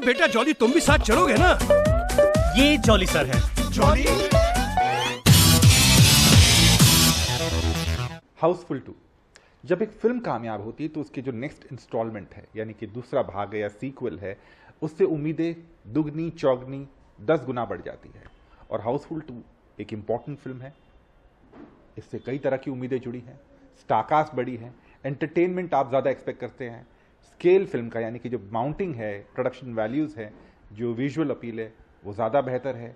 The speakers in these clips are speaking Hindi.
बेटा जॉली, तुम भी साथ चलोगे ना? ये जॉली सर है। जॉली? हाउसफुल 2 जब एक फिल्म कामयाब होती है तो उसके जो नेक्स्ट इंस्टॉलमेंट है, यानी कि दूसरा भाग है या सीक्वल है, उससे उम्मीदें दुगनी चौगनी 10 गुना बढ़ जाती है। और हाउसफुल 2 एक इंपॉर्टेंट फिल्म है। इससे कई तरह की उम्मीदें जुड़ी हैं, स्टारकास्ट बड़ी है, एंटरटेनमेंट आप ज़्यादा एक्सपेक्ट करते हैं, स्केल फिल्म का यानी कि जो माउंटिंग है, प्रोडक्शन वैल्यूज़ है, जो विजुअल अपील है वो ज़्यादा बेहतर है।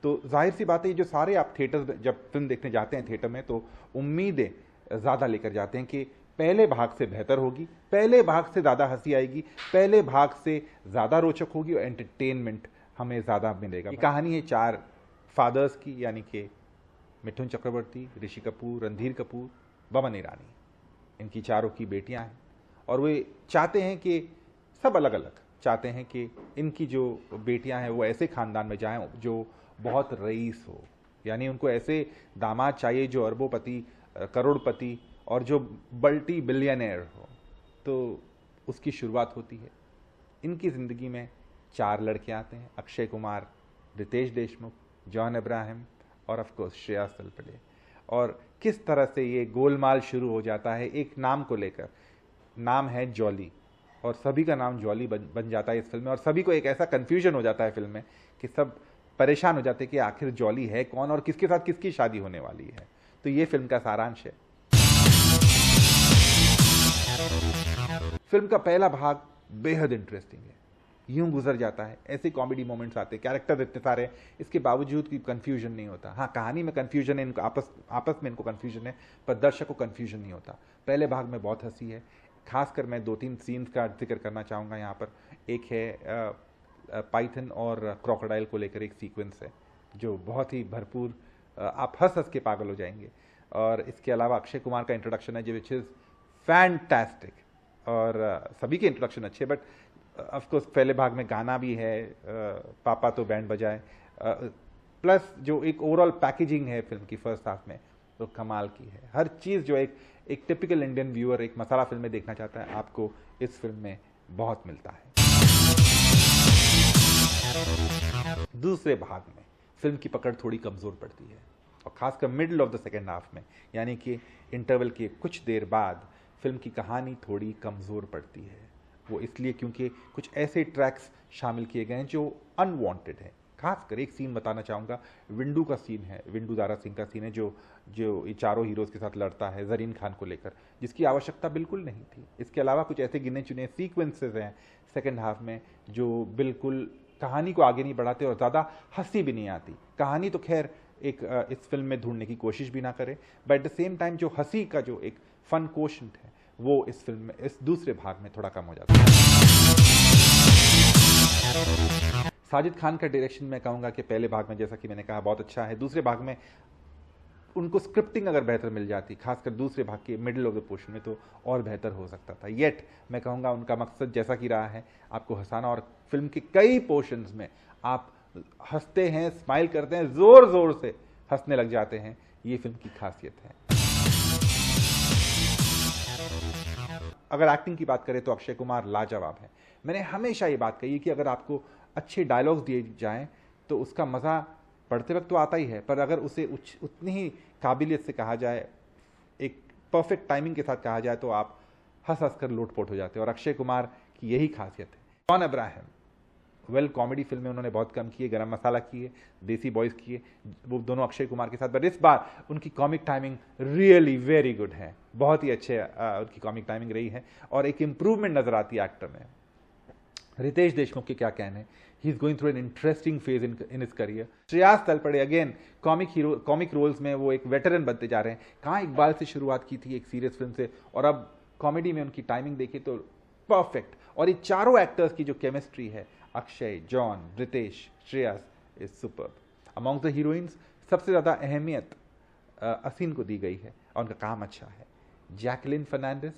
तो जाहिर सी बात है, जो सारे आप थिएटर जब फिल्म देखने जाते हैं थिएटर में, तो उम्मीदें ज़्यादा लेकर जाते हैं कि पहले भाग से बेहतर होगी, पहले भाग से ज़्यादा हंसी आएगी, पहले भाग से ज़्यादा रोचक होगी और एंटरटेनमेंट हमें ज़्यादा मिलेगा। ये कहानी है 4 फादर्स की, यानी कि मिथुन चक्रवर्ती, ऋषि कपूर, रणधीर कपूर, बमन ईरानी। इनकी चारों की बेटियां हैं और वे चाहते हैं कि सब अलग अलग चाहते हैं कि इनकी जो बेटियां हैं वो ऐसे खानदान में जाएं जो बहुत रईस हो, यानी उनको ऐसे दामाद चाहिए जो अरबोपति, करोड़पति और जो मल्टी बिलियनर हो। तो उसकी शुरुआत होती है। इनकी ज़िंदगी में 4 लड़के आते हैं, अक्षय कुमार, रितेश देशमुख, जॉन अब्राहम और ऑफ कोर्स श्रेया तलपड़े। और किस तरह से ये गोलमाल शुरू हो जाता है एक नाम को लेकर। नाम है जॉली और सभी का नाम जॉली बन जाता है इस फिल्म में। और सभी को एक ऐसा कन्फ्यूजन हो जाता है फिल्म में कि सब परेशान हो जाते हैं कि आखिर जॉली है कौन और किसके साथ किसकी शादी होने वाली है। तो ये फिल्म का सारांश है। फिल्म का पहला भाग बेहद इंटरेस्टिंग है, यूं गुजर जाता है, ऐसे कॉमेडी मोमेंट्स आते हैं, कैरेक्टर इतने सारे, इसके बावजूद कोई कंफ्यूजन नहीं होता। हाँ, कहानी में कंफ्यूजन है, इनको आपस में इनको कंफ्यूजन है, पर दर्शक को कंफ्यूजन नहीं होता। पहले भाग में बहुत हंसी है। खासकर मैं 2-3 सीन्स का जिक्र करना चाहूँगा यहाँ पर। एक है पाइथन और क्रोकोडाइल को लेकर एक सीक्वेंस है जो बहुत ही भरपूर, आप हंस हंस के पागल हो जाएंगे। और इसके अलावा अक्षय कुमार का इंट्रोडक्शन है जो विच इज़ फैंटास्टिक। और सभी के इंट्रोडक्शन अच्छे, बट ऑफ कोर्स पहले भाग में गाना भी है, पापा तो बैंड बजाए, प्लस जो एक ओवरऑल पैकेजिंग है फिल्म की फर्स्ट हाफ में तो कमाल की है। हर चीज़ जो एक टिपिकल इंडियन व्यूअर एक मसाला फिल्म में देखना चाहता है, आपको इस फिल्म में बहुत मिलता है। दूसरे भाग में फिल्म की पकड़ थोड़ी कमज़ोर पड़ती है और खासकर middle of the second half में, यानी कि इंटरवल के कुछ देर बाद फिल्म की कहानी थोड़ी कमज़ोर पड़ती है। वो इसलिए क्योंकि कुछ ऐसे ट्रैक्स शामिल किए गए हैं जो अनवांटेड हैं। खासकर एक सीन बताना चाहूँगा, विंडू का सीन है, विंडू दारा सिंह का सीन है जो ये चारों हीरोज़ के साथ लड़ता है ज़रीन खान को लेकर, जिसकी आवश्यकता बिल्कुल नहीं थी। इसके अलावा कुछ ऐसे गिने चुने सीक्वेंसेस हैं सेकेंड हाफ में जो बिल्कुल कहानी को आगे नहीं बढ़ाते और ज़्यादा हंसी भी नहीं आती। कहानी तो खैर एक इस फिल्म में ढूंढने की कोशिश भी ना करे, but at the same time जो हंसी का जो एक फन कोशंट है वो इस फिल्म में, इस दूसरे भाग में थोड़ा कम हो जाता है। साजिद खान का डायरेक्शन मैं कहूँगा कि पहले भाग में जैसा कि मैंने कहा बहुत अच्छा है। दूसरे भाग में उनको स्क्रिप्टिंग अगर बेहतर मिल जाती, खासकर दूसरे भाग के मिडिल ऑफ द पोर्शन में, तो और बेहतर हो सकता था। येट मैं कहूँगा उनका मकसद जैसा कि रहा है आपको हंसाना, और फिल्म के कई पोर्शंस में आप हंसते हैं, स्माइल करते हैं, ज़ोर ज़ोर से हंसने लग जाते हैं। ये फिल्म की खासियत है। अगर एक्टिंग की बात करें तो अक्षय कुमार लाजवाब है। मैंने हमेशा ये बात कही है कि अगर आपको अच्छे डायलॉग्स दिए जाएं तो उसका मज़ा पढ़ते वक्त तो आता ही है, पर अगर उसे उतनी ही काबिलियत से कहा जाए, एक परफेक्ट टाइमिंग के साथ कहा जाए, तो आप हंस हंस कर लोटपोट हो जाते हैं। और अक्षय कुमार की यही खासियत है। जॉन अब्राहम कॉमेडी फिल्में उन्होंने बहुत कम की है, गरम मसाला की है, देसी बॉयज़ की है, वो दोनों अक्षय कुमार के साथ, बट इस बार उनकी comic timing really very good है। बहुत ही अच्छे उनकी कॉमिक टाइमिंग रही है और एक इम्प्रूवमेंट नजर आती है एक्टर में। रितेश देशमुख के क्या कहने, he is going through an interesting phase in his career. Shreya Talpade again comic roles में वो एक वेटरन बनते जा रहे हैं। कहाँ इकबाल से शुरुआत की थी एक सीरियस फिल्म से, और अब कॉमेडी में उनकी टाइमिंग देखिए तो परफेक्ट। और ये चारों एक्टर्स की जो केमिस्ट्री है, Akshay, John, Riteish, Shreya, is superb. Among the heroines सबसे ज़्यादा अहमियत असीन को दी गई है और उनका काम अच्छा है। जैकलिन फर्नांडिस,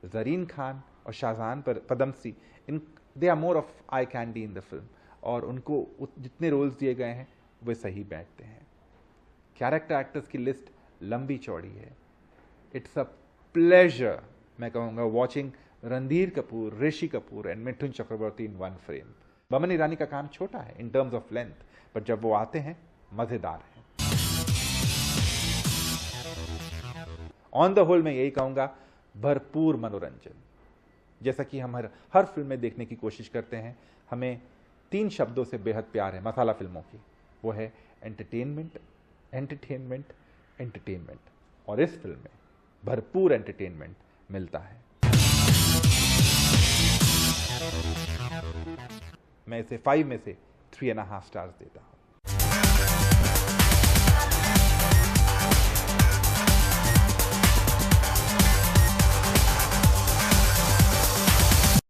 ज़रीन खान और Shahjahan Padamsee, in they are more of eye candy in the film, और उनको जितने रोल्स दिए गए हैं वे सही बैठते हैं। कैरेक्टर एक्टर्स की लिस्ट लंबी चौड़ी है। इट्स अ प्लेजर मैं कहूँगा watching Randhir Kapoor, Rishi Kapoor and Mithun Chakraborty in one frame. Boman Irani का काम छोटा है इन टर्म्स ऑफ लेंथ, पर जब वो आते हैं मजेदार है। ऑन द होल मैं यही कहूंगा, भरपूर मनोरंजन। जैसा कि हम हर फिल्म में देखने की कोशिश करते हैं, हमें 3 शब्दों से बेहद प्यार है मसाला फिल्मों की, वो है एंटरटेनमेंट, एंटरटेनमेंट, एंटरटेनमेंट। और इस फिल्म में भरपूर एंटरटेनमेंट मिलता है। मैं इसे 5 में से 3.5 स्टार्स देता हूं।